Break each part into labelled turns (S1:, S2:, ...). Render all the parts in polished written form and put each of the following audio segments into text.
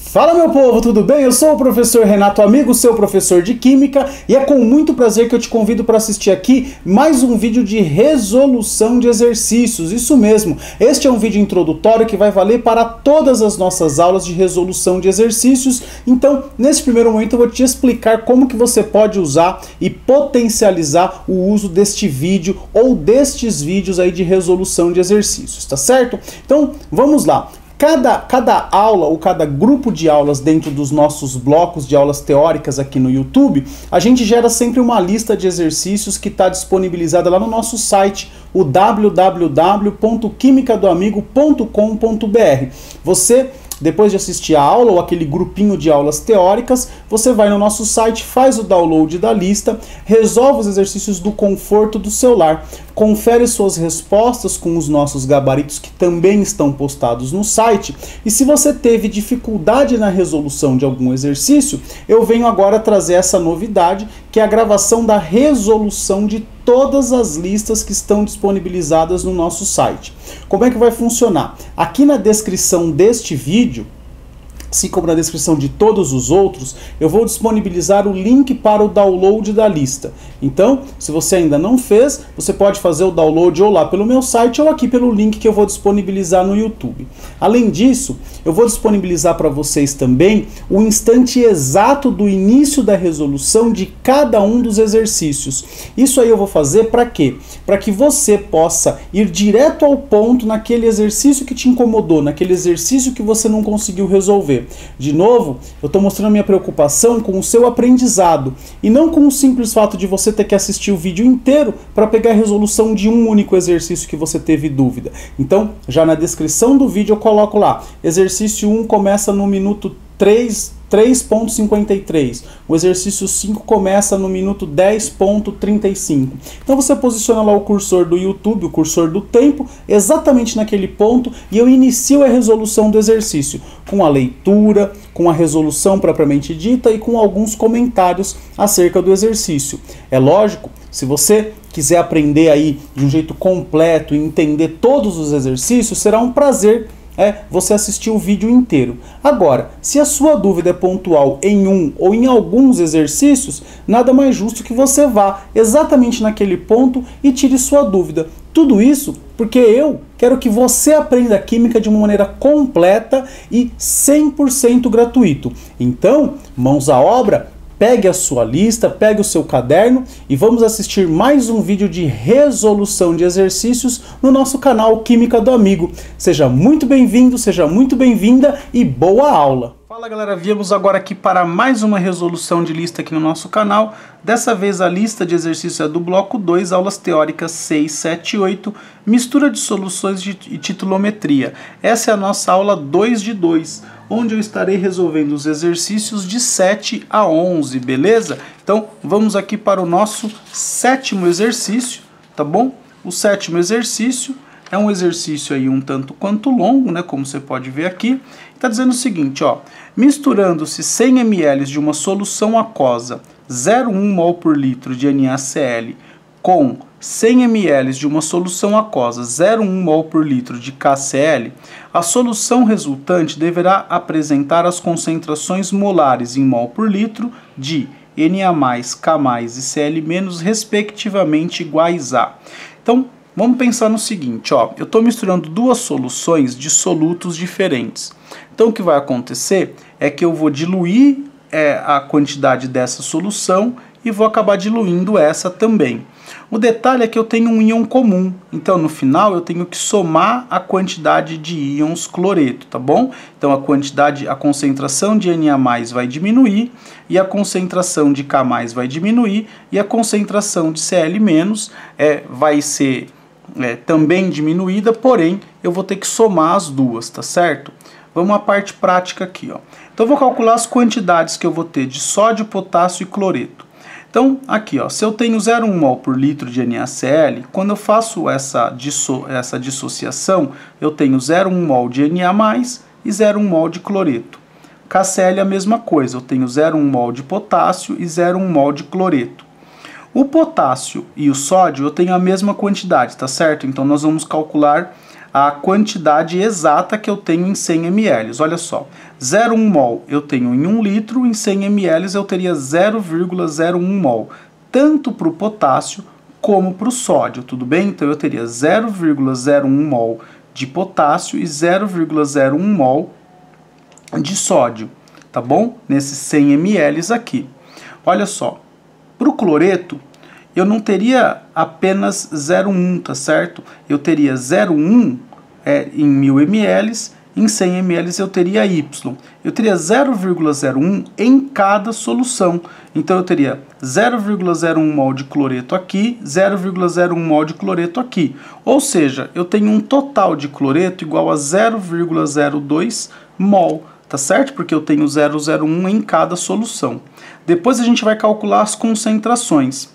S1: Fala meu povo, tudo bem? Eu sou o professor Renato Amigo, seu professor de Química, e é com muito prazer que eu te convido para assistir aqui mais um vídeo de resolução de exercícios. Isso mesmo, este é um vídeo introdutório que vai valer para todas as nossas aulas de resolução de exercícios. Então, nesse primeiro momento eu vou te explicar como que você pode usar e potencializar o uso deste vídeo ou destes vídeos aí de resolução de exercícios, tá certo? Então, vamos lá. Cada aula ou cada grupo de aulas dentro dos nossos blocos de aulas teóricas aqui no YouTube, a gente gera sempre uma lista de exercícios que está disponibilizada lá no nosso site, o www.quimicadoamigo.com.br. Você, depois de assistir a aula ou aquele grupinho de aulas teóricas, você vai no nosso site, faz o download da lista, resolve os exercícios do conforto do seu lar, confere suas respostas com os nossos gabaritos que também estão postados no site. E se você teve dificuldade na resolução de algum exercício, eu venho agora trazer essa novidade, que é a gravação da resolução de todas as listas que estão disponibilizadas no nosso site. Como é que vai funcionar? Aqui na descrição deste vídeo, assim como na descrição de todos os outros, eu vou disponibilizar o link para o download da lista. Então, se você ainda não fez, você pode fazer o download ou lá pelo meu site ou aqui pelo link que eu vou disponibilizar no YouTube. Além disso, eu vou disponibilizar para vocês também o instante exato do início da resolução de cada um dos exercícios. Isso aí eu vou fazer para quê? Para que você possa ir direto ao ponto naquele exercício que te incomodou, naquele exercício que você não conseguiu resolver. De novo, eu estou mostrando a minha preocupação com o seu aprendizado e não com o simples fato de você ter que assistir o vídeo inteiro para pegar a resolução de um único exercício que você teve dúvida. Então, já na descrição do vídeo eu coloco lá, exercício 1 começa no minuto 3.53, o exercício 5 começa no minuto 10.35. Então você posiciona lá o cursor do YouTube, o cursor do tempo, exatamente naquele ponto, e eu inicio a resolução do exercício, com a leitura, com a resolução propriamente dita e com alguns comentários acerca do exercício. É lógico, se você quiser aprender aí de um jeito completo e entender todos os exercícios, será um prazer você assistir o vídeo inteiro. Agora, se a sua dúvida é pontual em um ou em alguns exercícios, nada mais justo que você vá exatamente naquele ponto e tire sua dúvida. Tudo isso porque eu quero que você aprenda Química de uma maneira completa e 100% gratuito. Então, mãos à obra, pegue a sua lista, pegue o seu caderno e vamos assistir mais um vídeo de resolução de exercícios no nosso canal Química do Amigo. Seja muito bem-vindo, seja muito bem-vinda e boa aula! Fala galera, viemos agora aqui para mais uma resolução de lista aqui no nosso canal. Dessa vez a lista de exercícios é do bloco 2, aulas teóricas 6, 7 e 8, mistura de soluções e titulometria. Essa é a nossa aula 2 de 2, onde eu estarei resolvendo os exercícios de 7 a 11, beleza? Então vamos aqui para o nosso sétimo exercício, tá bom? O sétimo exercício é um exercício aí um tanto quanto longo, né, como você pode ver aqui. Está dizendo o seguinte, ó, misturando-se 100 ml de uma solução aquosa 0,1 mol por litro de NaCl com 100 ml de uma solução aquosa 0,1 mol por litro de KCl, a solução resultante deverá apresentar as concentrações molares em mol por litro de Na+, K+, e Cl-, respectivamente iguais a. Então, vamos pensar no seguinte, ó, eu estou misturando duas soluções de solutos diferentes. Então o que vai acontecer é que eu vou diluir a quantidade dessa solução e vou acabar diluindo essa também. O detalhe é que eu tenho um íon comum, então no final eu tenho que somar a quantidade de íons cloreto, tá bom? Então a concentração de Na+ vai diminuir, e a concentração de K+ vai diminuir, e a concentração de Cl- vai ser também diminuída, porém eu vou ter que somar as duas, tá certo? Vamos à parte prática aqui, ó. Então eu vou calcular as quantidades que eu vou ter de sódio, potássio e cloreto. Então aqui, ó, se eu tenho 0,1 mol por litro de NaCl, quando eu faço essa dissociação, eu tenho 0,1 mol de Na+ e 0,1 mol de cloreto. KCl é a mesma coisa, eu tenho 0,1 mol de potássio e 0,1 mol de cloreto. O potássio e o sódio eu tenho a mesma quantidade, tá certo? Então nós vamos calcular a quantidade exata que eu tenho em 100 ml. Olha só, 0,1 mol eu tenho em 1 litro, em 100 ml eu teria 0,01 mol, tanto para o potássio como para o sódio, tudo bem? Então eu teria 0,01 mol de potássio e 0,01 mol de sódio, tá bom? Nesses 100 ml aqui. Olha só, para o cloreto, eu não teria apenas 0,1, tá certo? Eu teria 0,1 em 1000 ml, em 100 ml eu teria Y. Eu teria 0,01 em cada solução. Então eu teria 0,01 mol de cloreto aqui, 0,01 mol de cloreto aqui. Ou seja, eu tenho um total de cloreto igual a 0,02 mol. Tá certo? Porque eu tenho 0,01 em cada solução. Depois a gente vai calcular as concentrações.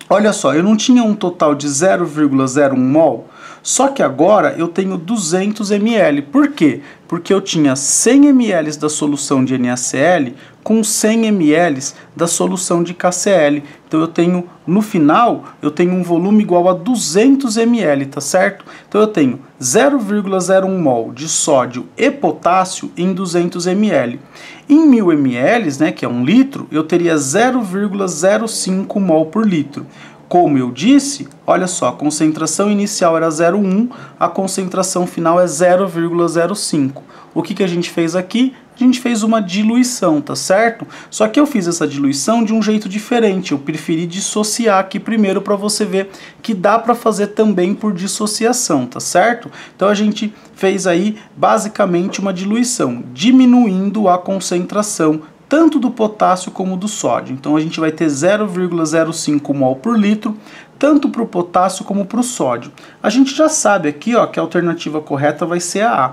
S1: Olha só, eu não tinha um total de 0,01 mol, só que agora eu tenho 200 ml. Por quê? Porque eu tinha 100 ml da solução de NaCl com 100 ml da solução de KCl. Então eu tenho, no final, eu tenho um volume igual a 200 ml, tá certo? Então eu tenho 0,01 mol de sódio e potássio em 200 ml. Em 1000 ml, né, que é 1 litro, eu teria 0,05 mol por litro. Como eu disse, olha só, a concentração inicial era 0,1, a concentração final é 0,05. O que a gente fez aqui? A gente fez uma diluição, tá certo? Só que eu fiz essa diluição de um jeito diferente. Eu preferi dissociar aqui primeiro para você ver que dá para fazer também por dissociação, tá certo? Então a gente fez aí basicamente uma diluição, diminuindo a concentração tanto do potássio como do sódio. Então a gente vai ter 0,05 mol por litro, tanto para o potássio como para o sódio. A gente já sabe aqui, ó, que a alternativa correta vai ser a A.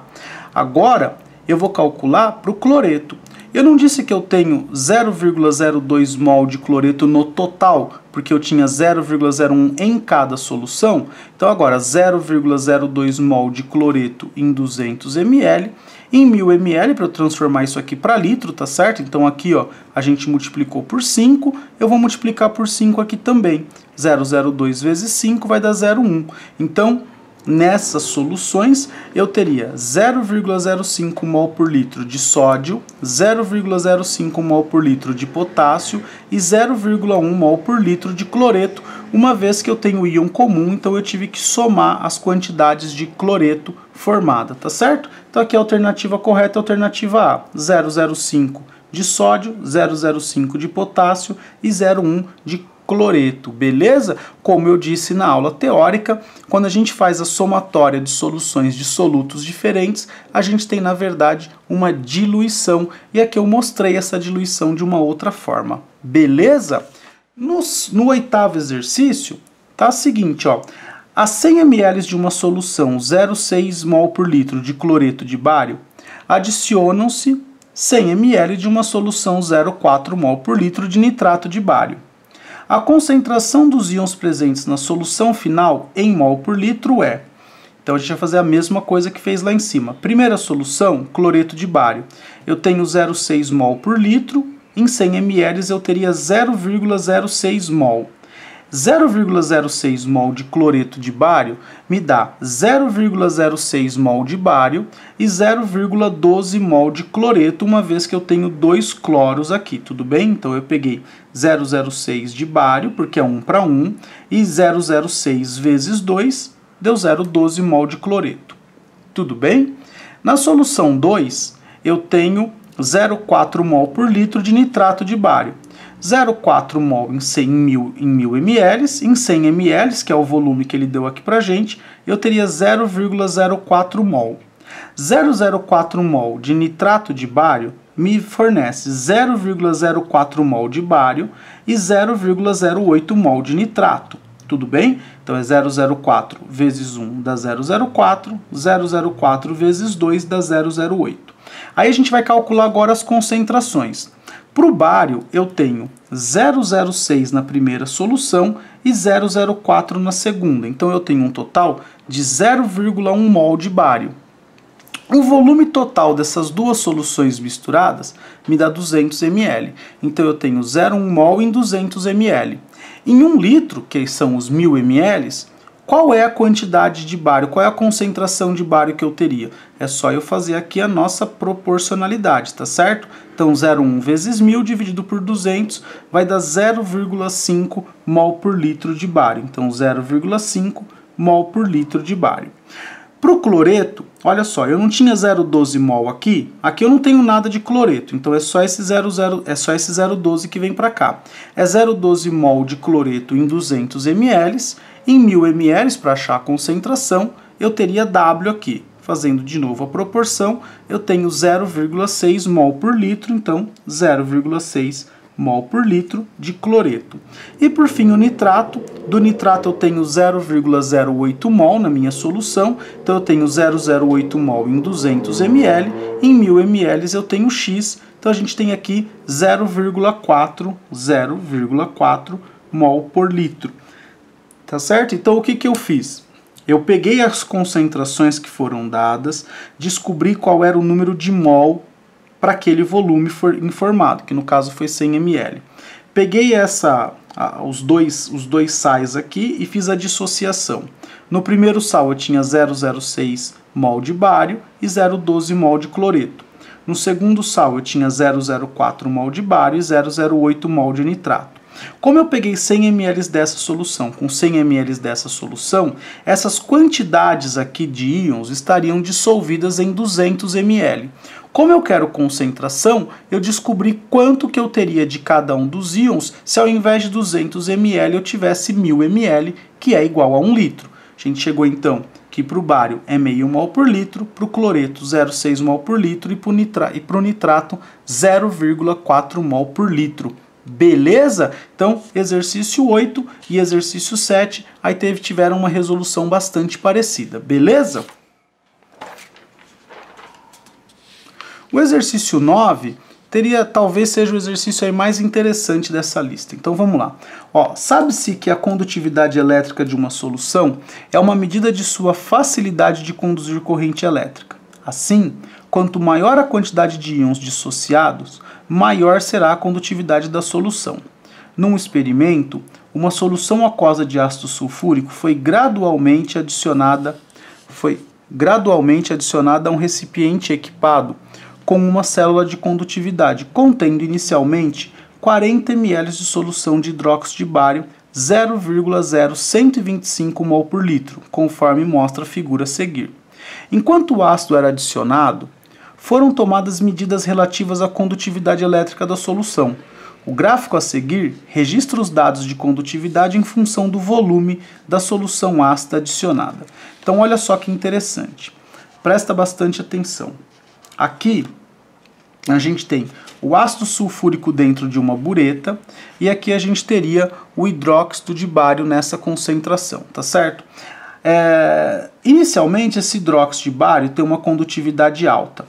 S1: Agora eu vou calcular para o cloreto. Eu não disse que eu tenho 0,02 mol de cloreto no total, porque eu tinha 0,01 em cada solução. Então agora 0,02 mol de cloreto em 200 ml. Em 1000 ml, para eu transformar isso aqui para litro, tá certo? Então aqui, ó, a gente multiplicou por 5, eu vou multiplicar por 5 aqui também. 0,02 vezes 5 vai dar 0,1. Então, nessas soluções, eu teria 0,05 mol por litro de sódio, 0,05 mol por litro de potássio e 0,1 mol por litro de cloreto, uma vez que eu tenho íon comum, então eu tive que somar as quantidades de cloreto formada, tá certo? Então aqui a alternativa correta é a alternativa A, 0,05 de sódio, 0,05 de potássio e 0,1 de cloreto, beleza? Como eu disse na aula teórica, quando a gente faz a somatória de soluções de solutos diferentes, a gente tem, na verdade, uma diluição, e aqui eu mostrei essa diluição de uma outra forma, beleza? No oitavo exercício, tá o seguinte, ó, a 100 ml de uma solução 0,6 mol por litro de cloreto de bário, adicionam-se 100 ml de uma solução 0,4 mol por litro de nitrato de bário. A concentração dos íons presentes na solução final em mol por litro é... Então a gente vai fazer a mesma coisa que fez lá em cima. Primeira solução, cloreto de bário. Eu tenho 0,6 mol por litro, em 100 ml eu teria 0,06 mol. 0,06 mol de cloreto de bário me dá 0,06 mol de bário e 0,12 mol de cloreto, uma vez que eu tenho dois cloros aqui, tudo bem? Então eu peguei 0,06 de bário, porque é 1 para 1, e 0,06 vezes 2 deu 0,12 mol de cloreto, tudo bem? Na solução 2, eu tenho 0,4 mol por litro de nitrato de bário. 0,4 mol em 1000 ml, em 100 ml, que é o volume que ele deu aqui pra gente, eu teria 0,04 mol. 0,04 mol de nitrato de bário me fornece 0,04 mol de bário e 0,08 mol de nitrato. Tudo bem? Então é 0,04 vezes 1 dá 0,04, 0,04 vezes 2 dá 0,08. Aí a gente vai calcular agora as concentrações. Para o bário, eu tenho 0,06 na primeira solução e 0,04 na segunda. Então eu tenho um total de 0,1 mol de bário. O volume total dessas duas soluções misturadas me dá 200 ml. Então eu tenho 0,1 mol em 200 ml. Em 1 litro, que são os 1000 ml, Qual é a quantidade de bário? Qual é a concentração de bário que eu teria? É só eu fazer aqui a nossa proporcionalidade, tá certo? Então 0,1 vezes 1000 dividido por 200 vai dar 0,5 mol por litro de bário. Então 0,5 mol por litro de bário. Para o cloreto, olha só, eu não tinha 0,12 mol aqui eu não tenho nada de cloreto, então é só esse 0,12 que vem para cá. É 0,12 mol de cloreto em 200 ml, em 1000 ml, para achar a concentração, eu teria W aqui. Fazendo de novo a proporção, eu tenho 0,6 mol por litro, então 0,6 mol por litro de cloreto. E por fim o nitrato, do nitrato eu tenho 0,08 mol na minha solução, então eu tenho 0,08 mol em 200 ml, em 1000 ml eu tenho X, então a gente tem aqui 0,4 mol por litro. Tá certo? Então o que eu fiz? Eu peguei as concentrações que foram dadas, descobri qual era o número de mol para aquele volume informado, que no caso foi 100 ml. Peguei os dois sais aqui e fiz a dissociação. No primeiro sal eu tinha 0,06 mol de bário e 0,12 mol de cloreto. No segundo sal eu tinha 0,04 mol de bário e 0,08 mol de nitrato. Como eu peguei 100 ml dessa solução com 100 ml dessa solução, essas quantidades aqui de íons estariam dissolvidas em 200 ml. Como eu quero concentração, eu descobri quanto que eu teria de cada um dos íons se ao invés de 200 ml eu tivesse 1000 ml, que é igual a 1 litro. A gente chegou então que para o bário é meio mol por litro, para o cloreto 0,6 mol por litro e para o nitrato 0,4 mol por litro. Beleza? Então, exercício 8 e exercício 7 aí tiveram uma resolução bastante parecida. Beleza? O exercício 9 talvez seja o exercício aí mais interessante dessa lista. Então vamos lá. Sabe-se que a condutividade elétrica de uma solução é uma medida de sua facilidade de conduzir corrente elétrica. Assim, quanto maior a quantidade de íons dissociados, maior será a condutividade da solução. Num experimento, uma solução aquosa de ácido sulfúrico foi gradualmente adicionada a um recipiente equipado com uma célula de condutividade, contendo inicialmente 40 ml de solução de hidróxido de bário 0,0125 mol por litro, conforme mostra a figura a seguir. Enquanto o ácido era adicionado, foram tomadas medidas relativas à condutividade elétrica da solução. O gráfico a seguir registra os dados de condutividade em função do volume da solução ácida adicionada. Então olha só que interessante. Presta bastante atenção. Aqui a gente tem o ácido sulfúrico dentro de uma bureta e aqui a gente teria o hidróxido de bário nessa concentração, tá certo? Inicialmente esse hidróxido de bário tem uma condutividade alta.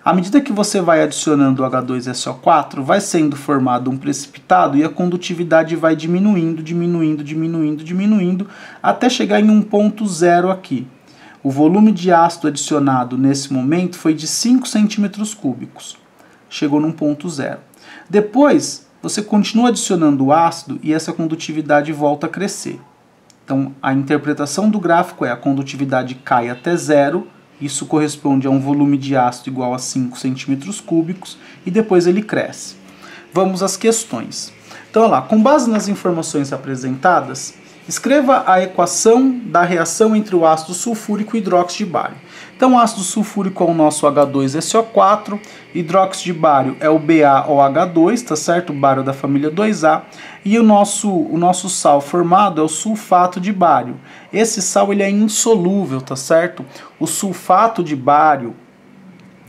S1: À medida que você vai adicionando o H2SO4, vai sendo formado um precipitado e a condutividade vai diminuindo, até chegar em um ponto zero aqui. O volume de ácido adicionado nesse momento foi de 5 centímetros cúbicos. Chegou num ponto zero. Depois, você continua adicionando o ácido e essa condutividade volta a crescer. Então, a interpretação do gráfico é a condutividade cai até zero. Isso corresponde a um volume de ácido igual a 5 centímetros cúbicos e depois ele cresce. Vamos às questões. Então, olha lá, com base nas informações apresentadas, escreva a equação da reação entre o ácido sulfúrico e o hidróxido de bário. Então, o ácido sulfúrico é o nosso H2SO4, hidróxido de bário é o BaOH2, tá certo? O bário da família 2A. E o nosso sal formado é o sulfato de bário. Esse sal ele é insolúvel, tá certo? O sulfato de bário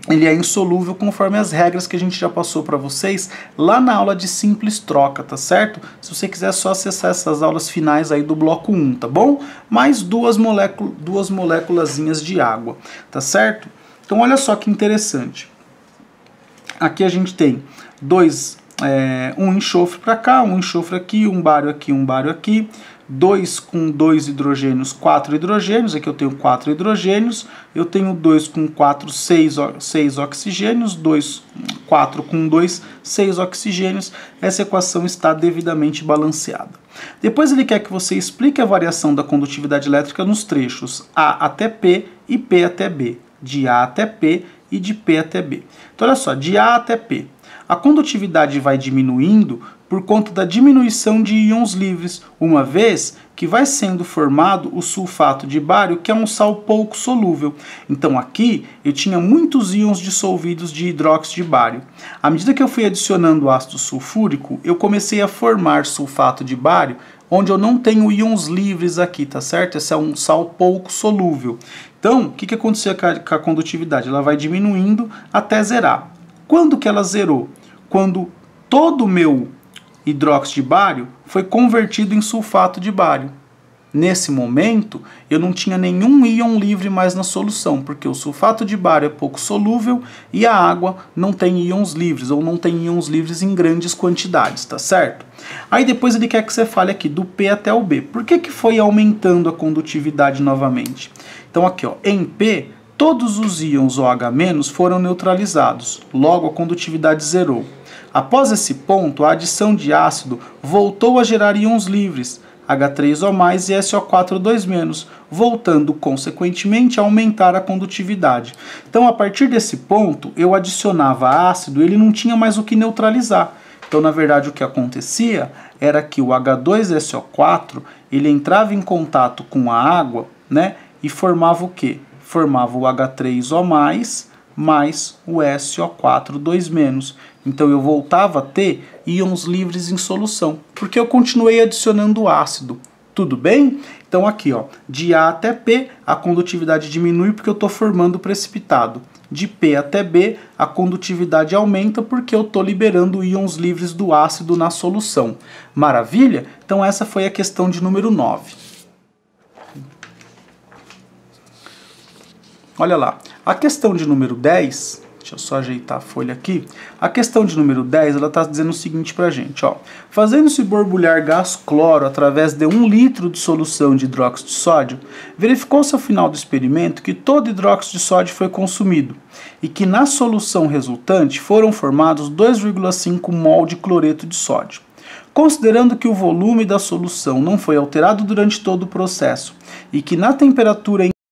S1: ele é insolúvel conforme as regras que a gente já passou para vocês lá na aula de simples troca, tá certo? Se você quiser só acessar essas aulas finais aí do bloco 1, tá bom? Mais duas moléculazinhas de água, tá certo? Então olha só que interessante. Aqui a gente tem um enxofre para cá, um enxofre aqui, um bário aqui, um bário aqui. 2 com 2 hidrogênios, 4 hidrogênios, aqui eu tenho 4 hidrogênios, eu tenho 2 com 4, 6 oxigênios, 4 com 2, 6 oxigênios, essa equação está devidamente balanceada. Depois ele quer que você explique a variação da condutividade elétrica nos trechos A até P e P até B, de A até P e de P até B. Então olha só, de A até P, a condutividade vai diminuindo por conta da diminuição de íons livres, uma vez que vai sendo formado o sulfato de bário, que é um sal pouco solúvel. Então aqui eu tinha muitos íons dissolvidos de hidróxido de bário. À medida que eu fui adicionando ácido sulfúrico, eu comecei a formar sulfato de bário, onde eu não tenho íons livres aqui, tá certo? Esse é um sal pouco solúvel. Então, o que aconteceu com a condutividade? Ela vai diminuindo até zerar. Quando que ela zerou? Quando todo o meu hidróxido de bário foi convertido em sulfato de bário. Nesse momento, eu não tinha nenhum íon livre mais na solução, porque o sulfato de bário é pouco solúvel e a água não tem íons livres, ou não tem íons livres em grandes quantidades, tá certo? Aí depois ele quer que você fale aqui do P até o B. Por que foi aumentando a condutividade novamente? Então aqui, ó, em P, todos os íons OH- foram neutralizados, logo a condutividade zerou. Após esse ponto, a adição de ácido voltou a gerar íons livres, H3O+, e SO4 2-, voltando, consequentemente, a aumentar a condutividade. Então, a partir desse ponto, eu adicionava ácido, ele não tinha mais o que neutralizar. Então, na verdade, o que acontecia era que o H2SO4, ele entrava em contato com a água, né, e formava o quê? Formava o H3O+, mais o SO4 2-. Então eu voltava a ter íons livres em solução, porque eu continuei adicionando ácido. Tudo bem? Então aqui, ó, de A até P, a condutividade diminui porque eu estou formando precipitado. De P até B, a condutividade aumenta porque eu estou liberando íons livres do ácido na solução. Maravilha? Então essa foi a questão de número 9. Olha lá, a questão de número 10, deixa eu só ajeitar a folha aqui. A questão de número 10, ela está dizendo o seguinte pra gente, ó. Fazendo-se borbulhar gás cloro através de 1 litro de solução de hidróxido de sódio, verificou-se ao final do experimento que todo hidróxido de sódio foi consumido e que na solução resultante foram formados 2,5 mol de cloreto de sódio. Considerando que o volume da solução não foi alterado durante todo o processo e que na temperatura